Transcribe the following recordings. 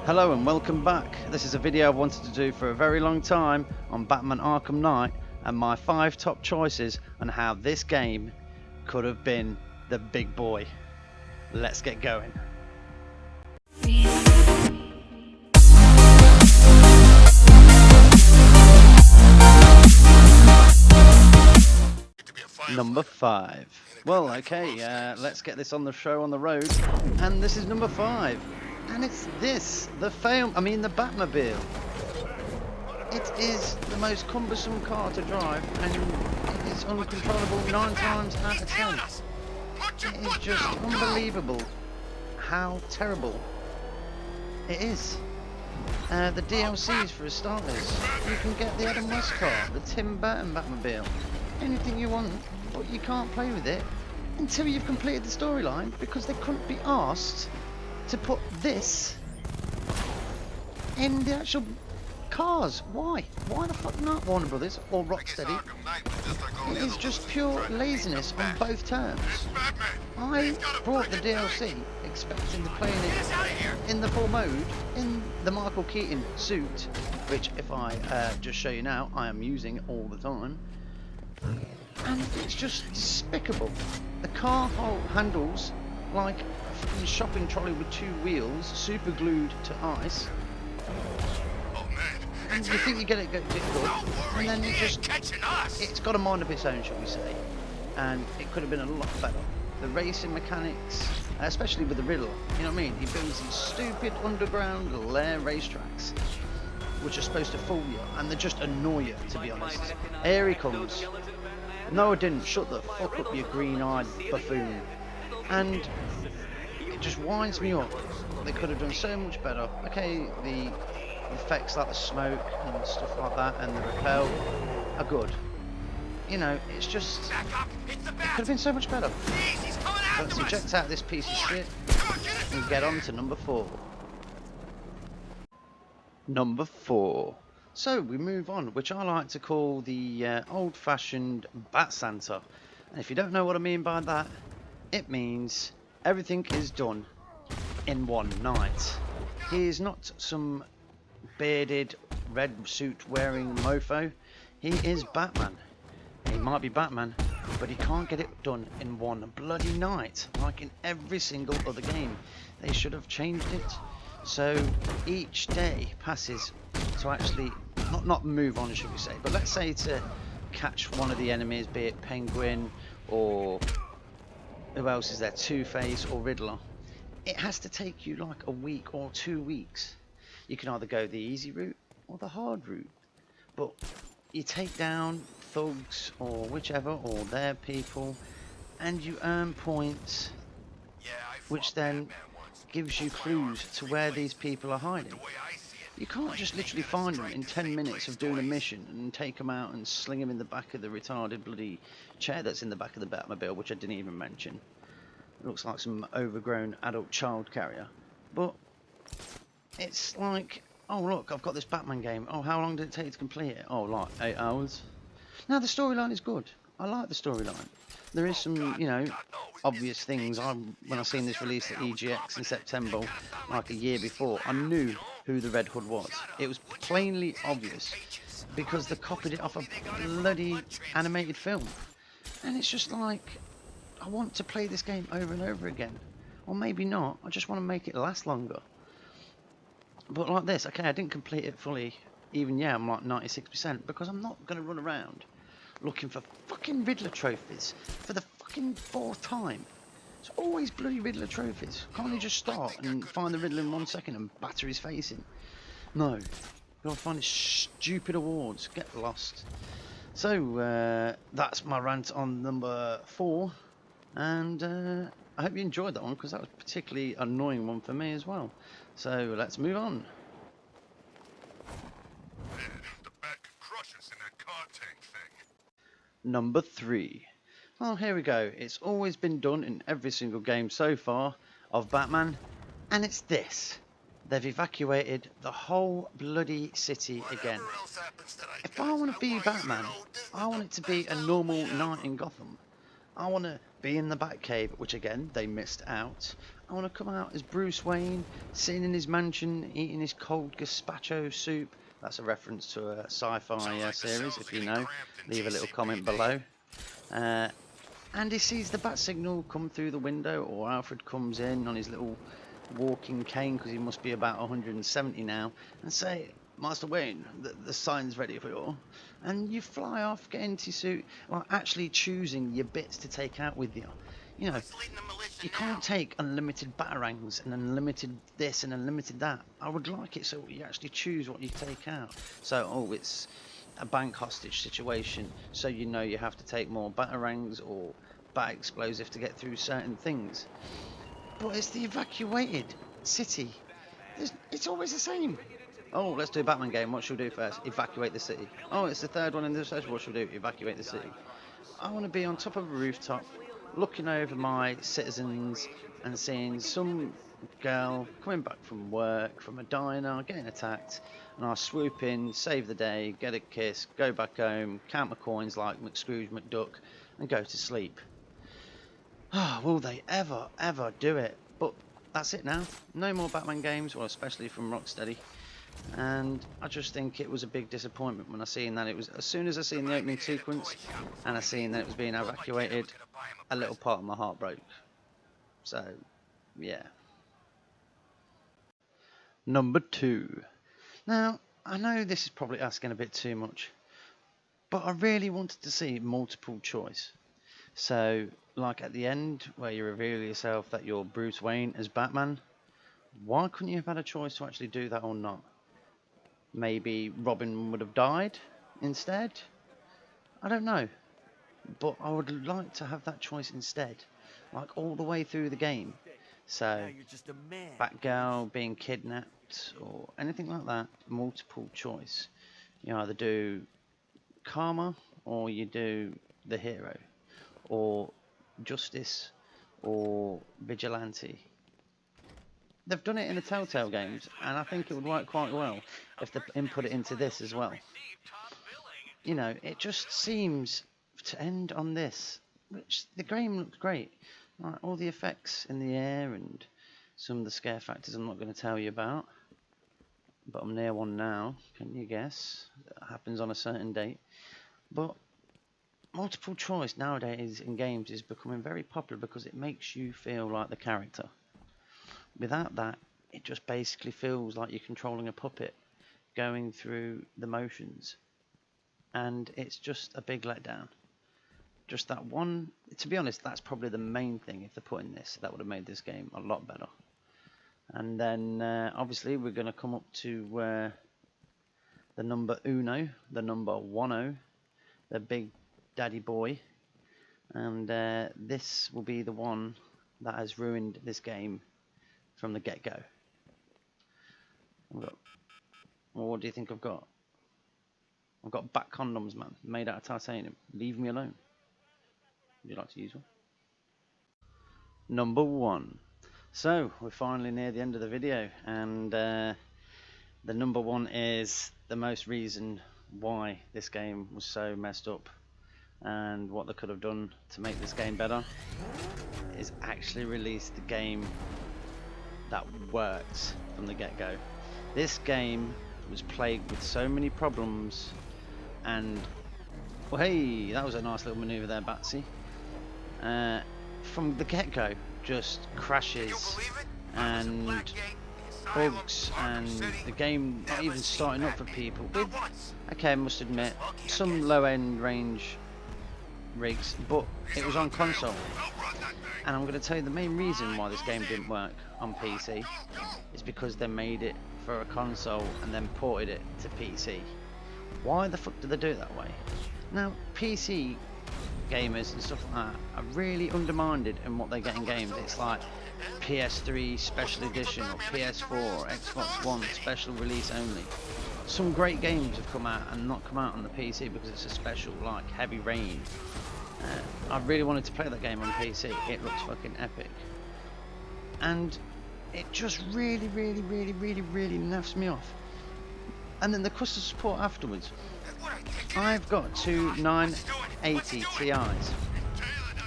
Hello and welcome back. This is a video I've wanted to do for a very long time on Batman Arkham Knight and my 5 top choices on how this game could have been the big boy. Let's get going. Number 5. Well, okay, let's get this on the show on the road. And this is number 5. And it's this, the Batmobile. It is the most cumbersome car to drive, and it is uncontrollable 9 times out of 10. It is just unbelievable how terrible it is. The DLCs for starters, you can get the Adam West car, the Tim Burton Batmobile, anything you want, but you can't play with it until you've completed the storyline, because they couldn't be asked to put this in the actual cars. Why the fuck not, Warner Brothers or Rocksteady? It is just pure laziness on both terms. I bought the DLC expecting to play it in the full mode, in the Michael Keaton suit, which if I just show you now, I am using all the time. And it's just despicable. The car handles like a fucking shopping trolley with 2 wheels, super glued to ice. And you think you get it good, and then it's got a mind of its own, shall we say. And it could have been a lot better. The racing mechanics, especially with the Riddler, you know what I mean? He builds these stupid underground lair racetracks, which are supposed to fool you, and they just annoy you, to be honest. Here he comes. No, I didn't. Shut the fuck up, you green-eyed buffoon. And it just winds me up. They could have done so much better. Okay, the effects like the smoke and stuff like that and the repel are good. You know, it's just, it could have been so much better. Let's eject out this piece of shit and get on to number 4. Number 4. So we move on, which I like to call the old-fashioned Bat Santa. And if you don't know what I mean by that, it means everything is done in one night. He is not some bearded, red suit wearing mofo. He is Batman. He might be Batman, but he can't get it done in one bloody night, like in every single other game. They should have changed it so each day passes to actually not move on, should we say, but let's say to catch one of the enemies, be it Penguin or who else is there, Two-Face or Riddler. It has to take you like a week or 2 weeks. You can either go the easy route or the hard route, but you take down thugs or whichever, or their people, and you earn points, which then gives you clues to where these people are hiding. You can't just literally find them in 10 minutes of doing a mission and take them out and sling them in the back of the retarded bloody chair that's in the back of the Batmobile, which I didn't even mention. It looks like some overgrown adult child carrier. But it's like, oh look, I've got this Batman game. Oh, how long did it take you to complete it? Oh, like 8 hours. Now the storyline is good. I like the storyline. There is some, you know, obvious things. When I seen this release at EGX in September, like a year before, I knew who the Red Hood was. It was plainly obvious because they copied it off a bloody animated film. And it's just like, I want to play this game over and over again. Or maybe not. I just want to make it last longer. But like this, okay, I didn't complete it fully. Even, yeah, I'm like 96%, because I'm not going to run around looking for fucking Riddler trophies for the fucking 4th time. It's always bloody Riddler trophies. Can't you just start and find the Riddler in 1 second and batter his face in? No. Gotta find his stupid awards. Get lost. So, that's my rant on number 4. And I hope you enjoyed that one, because that was a particularly annoying one for me as well. So, let's move on. Number 3. Well, here we go. It's always been done in every single game so far of Batman, and it's this. They've evacuated the whole bloody city again. If I want to be Batman, I want it to be a normal night in Gotham. I want to be in the Batcave, which again they missed out. I want to come out as Bruce Wayne, sitting in his mansion, eating his cold gazpacho soup. That's a reference to a sci-fi series. If you know, leave a little comment below. And he sees the bat signal come through the window, or Alfred comes in on his little walking cane, because he must be about 170 now, and say, Master Wayne, the sign's ready for you. And you fly off, get into your suit, while actually choosing your bits to take out with you. You know, you can't take unlimited batarangs and unlimited this and unlimited that. I would like it so you actually choose what you take out. So, oh, it's a bank hostage situation, so you know you have to take more batarangs or bat explosive to get through certain things. But it's the evacuated city. It's always the same. Oh, let's do a Batman game. What should we do first? Evacuate the city. Oh, it's the third one in the session. What should we do? Evacuate the city. I want to be on top of a rooftop, looking over my citizens and seeing some girl coming back from work, from a diner, getting attacked, and I swoop in, save the day, get a kiss, go back home, count my coins like Scrooge McDuck, and go to sleep. Will they ever do it? But that's it now. No more Batman games, well, especially from Rocksteady. And I just think it was a big disappointment when I seen that it was, as soon as I seen the opening sequence and I seen that it was being evacuated, a little part of my heart broke. So, yeah. Number 2. Now, I know this is probably asking a bit too much, but I really wanted to see multiple choice. So, like at the end, where you reveal yourself that you're Bruce Wayne as Batman, why couldn't you have had a choice to actually do that or not? Maybe Robin would have died instead? I don't know. But I would like to have that choice instead. Like all the way through the game. So, Batgirl being kidnapped or anything like that, multiple choice. You either do karma or you do the hero. Or justice or vigilante. They've done it in the Telltale games, and I think it would work quite well if they input it into this as well. You know, it just seems to end on this, which the game looks great. Like all the effects in the air and some of the scare factors I'm not going to tell you about, but I'm near one now. Can you guess? It happens on a certain date. But multiple choice nowadays in games is becoming very popular because it makes you feel like the character. Without that, it just basically feels like you're controlling a puppet going through the motions, and it's just a big letdown. Just that one, to be honest, that's probably the main thing. If they put in this, that would have made this game a lot better. And then obviously we're going to come up to the number uno, the number 10, the big daddy boy, and this will be the one that has ruined this game from the get-go. What do you think I've got? I've got bat condoms, man, made out of titanium. Leave me alone. Would you like to use one? Number 1. So we're finally near the end of the video, and the number 1 is the most reason why this game was so messed up and what they could have done to make this game better is actually release the game that works from the get-go. This game was plagued with so many problems, and well, hey, that was a nice little maneuver there, Batsy. From the get-go, just crashes and bugs, and the game not even starting up for people. With, okay, I must admit, some low-end range rigs, but it was on console. And I'm going to tell you the main reason why this game didn't work on PC is because they made it for a console and then ported it to PC. Why the fuck did they do it that way? Now, PC gamers and stuff like that are really undermined in what they get in games. It's like PS3 Special Edition or PS4 or Xbox One Special Release only. Some great games have come out and not come out on the PC because it's a special, like Heavy Rain. I really wanted to play that game on PC. It looks fucking epic. And it just really naffs me off. And then the customer support afterwards. I've got two 980 Ti's.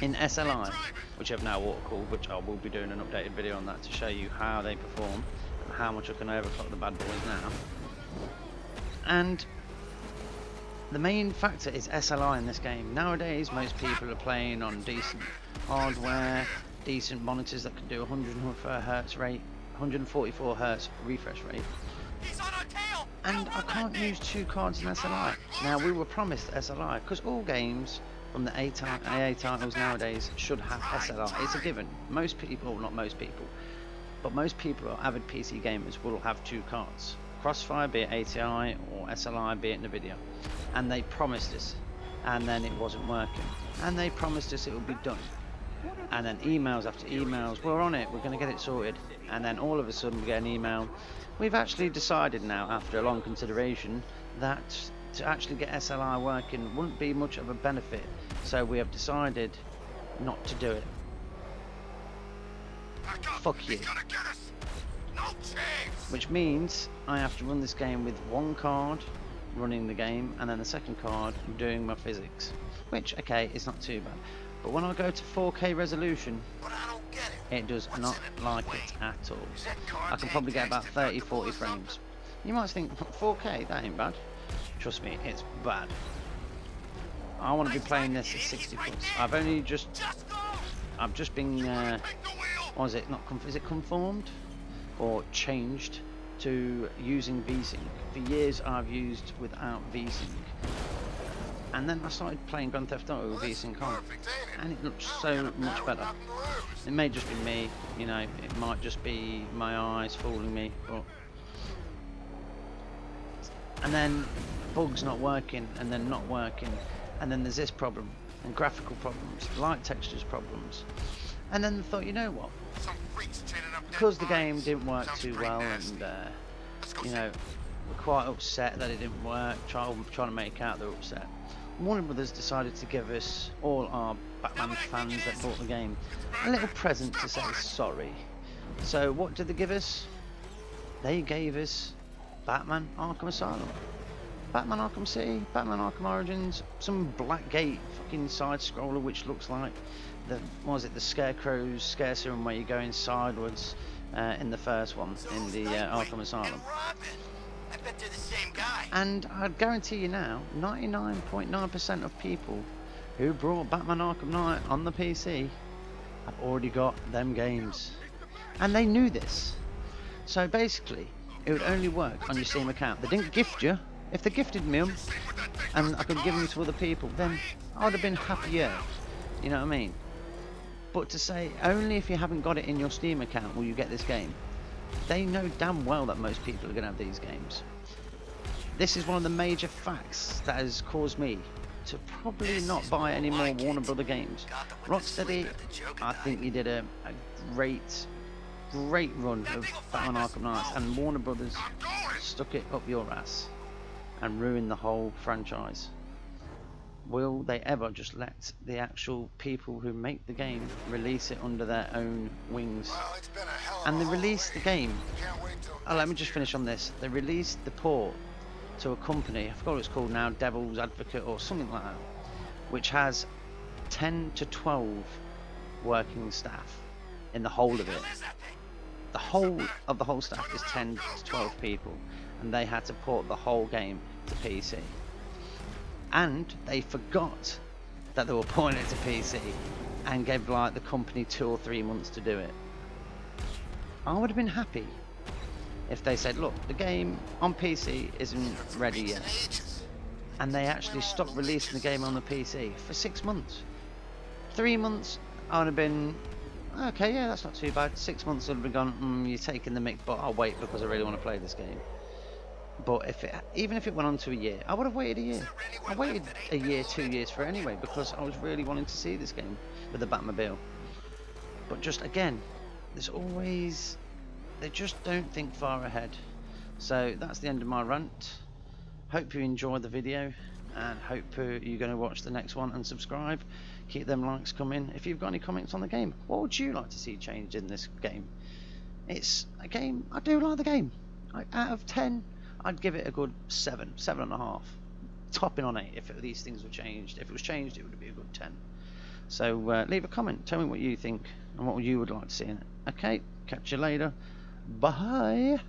in SLI, which I've now water-cooled, which I will be doing an updated video on that to show you how they perform and how much I can overclock the bad boys now. And the main factor is SLI in this game. Nowadays, most people are playing on decent hardware, decent monitors that can do 100 Hz rate, 144 Hz refresh rate. And I can't use 2 cards in SLI. Now, we were promised SLI because all games from the AA titles nowadays should have SLI. It's a given. Most people, not most people, but most people are avid PC gamers will have 2 cards. Crossfire, be it ATI, or SLI, be it NVIDIA. And they promised us, and then it wasn't working. And they promised us it would be done. And then emails after emails, we're on it, we're going to get it sorted. And then all of a sudden we get an email. We've actually decided now, after a long consideration, that to actually get SLI working wouldn't be much of a benefit. So we have decided not to do it. Fuck you. Which means I have to run this game with 1 card running the game, and then the second card doing my physics. Which, okay, is not too bad. But when I go to 4K resolution, it does not like it at all. I can probably get about 30-40 frames. You might think, 4K, that ain't bad. Trust me, it's bad. I want to be playing this at 60 plus. I've just been, what is it, is it conformed? Or changed to using VSync. For years I've used without VSync. And then I started playing Grand Theft Auto with VSync on, and it looks so much better. It may just be me, you know, it might just be my eyes fooling me, but... And then bugs not working, and then not working, and then there's this problem, and graphical problems, light textures problems. And then I thought, you know what? Because the game didn't work too well, and you know, we're quite upset that it didn't work, trying to make out they're upset. Warner Brothers decided to give us, all our Batman fans that bought the game, a little present to say sorry. So what did they give us? They gave us Batman Arkham Asylum, Batman Arkham City, Batman Arkham Origins, some Blackgate fucking side scroller which looks like the, what was it, the Scarecrow's Scare Serum where you're going sideways in the first one, in the Arkham Asylum. I bet they're the same guy. And I'd guarantee you now, 99.9% of people who brought Batman Arkham Knight on the PC have already got them games. And they knew this. So basically, it would only work on your Steam account. They didn't gift you. If they gifted me them, and I could give them to other people, then I would have been happier. You know what I mean? But to say, only if you haven't got it in your Steam account will you get this game. They know damn well that most people are going to have these games. This is one of the major facts that has caused me to probably not buy any more Warner Brother games. Rocksteady, I think you did a great run of Batman Arkham Knight, and Warner Brothers stuck it up your ass and ruined the whole franchise. Will they ever just let the actual people who make the game release it under their own wings? And they released the game. Oh, let me just finish on this. They released the port to a company, I forgot what it's called now, Devil's Advocate or something like that, which has 10 to 12 working staff in the whole of it. The whole of the whole staff is 10 to 12 people, and they had to port the whole game to PC. And they forgot that they were porting it to PC and gave like the company 2 or 3 months to do it. I would have been happy if they said, look, the game on PC isn't ready yet, and they actually stopped releasing the game on the PC for 6 months. 3 months I would have been okay, yeah, that's not too bad. 6 months would have been gone, you're taking the mick, but I'll wait because I really want to play this game. But even if it went on to a year, I would have waited a year. I waited a year, 2 years for it anyway, because I was really wanting to see this game with the Batmobile. But just again, there's always, they just don't think far ahead. So that's the end of my rant. Hope you enjoyed the video, and hope you're going to watch the next one and subscribe. Keep them likes coming. If you've got any comments on the game, what would you like to see changed in this game? It's a game, I do like the game. Out of 10, I'd give it a good 7, 7.5. Topping on 8 if these things were changed. If it was changed, it would be a good 10. So leave a comment, tell me what you think and what you would like to see in it. Okay, catch you later. Bye.